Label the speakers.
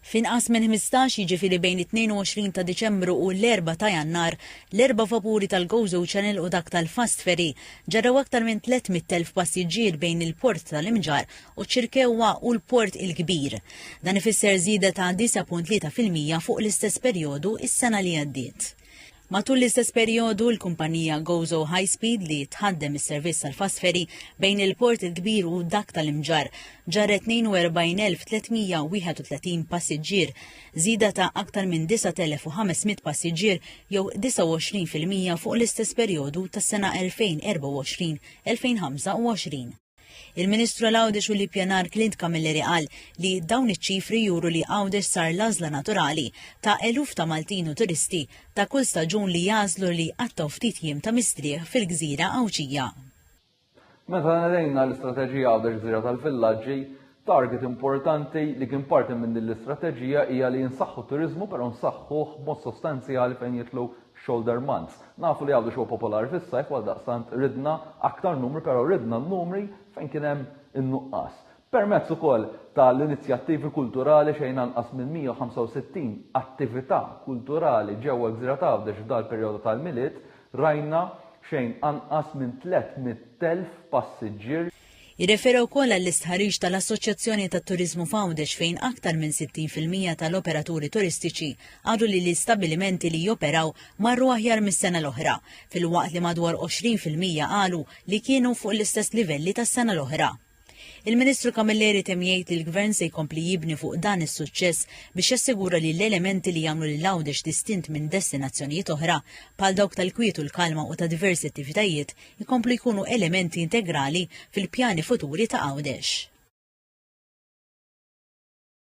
Speaker 1: F'inqas minn 15 jiġifieri bejn 22 ta' Diċembru u l-4 ta' Jannar, l-4 vapuri tal-Gozo Channel u dak tal-Fast Ferry ġarraw aktar minn 300,000 passiġġier bejn il-Port tal-Imġar u ċ-Ċirkewwa u l-Port il-Kbir. Dan ifisser żieda ta' 9.3% fuq l-istess perjodu is-sena li għaddiet. Matul l-istess perjodu l-kumpanija Gozo High Speed li tħaddem is-servizz tal-Fast Ferry bejn il-Port il-Kbir u dak tal-Imġar ġarret 42,331 passiġġier, żieda ta' aktar minn 9,500 passiġġier jew 29% fuq l-istess perjodu tas-sena 2024-2025. Il-Ministru l-Għawdex u l-Ippjanar Clint Camilleri qal li dawn iċ-ċifri juru li Għawdex sar l-għażla naturali ta' eluf ta' Maltin u turisti ta' kull staġun li jażlu li għattaw ftit jiem ta' mistrieħ fil-Gżira Awċija.
Speaker 2: Meta nedejna l-istrateġija Għawdex Gżira tal-Villaġġi, target importanti li kien parti minn din l-istrateġija hija li nsaħħu turizmu però nsaħħuh b'mod sostanzjali fejn jitlu shoulder months. Nafu li Għawdex huwa popolari fis-sajf għal daqstant ridna aktar numri però ridna n-numri fejn kien hemm in-nuqqas. Permezz ukoll tal-inizjattivi kulturali xejn anqas minn 165 attività kulturali ġewwa Gżira ta' Għawdex f'dal perjodu tal-miliet rajna xejn anqas minn 300,000 passiġġier.
Speaker 1: Jirreferi wkoll għall-istħarriġ tal-Assoċjazzjoni tat-Turiżmu f'Għawdex fejn aktar minn 60% tal-operaturi turistiċi qalu li l-istabbilimenti li joperaw marru aħjar mis-sena l-oħra, filwaqt li madwar 20% qalu li kienu fuq l-istess livelli tas-sena l-oħra. Il-Ministru Camilleri temm jgħid li l-Gvern se jkompli jibni fuq dan is-suċċess biex jassigura li l-elementi li jagħmlu lil Għawdex distint minn destinazzjonijiet oħra bħal dawk tal-kwiet u l-kalma u ta' diversi attivitajiet jkomplu jkunu elementi integrali fil-pjani futuri ta' Għawdex.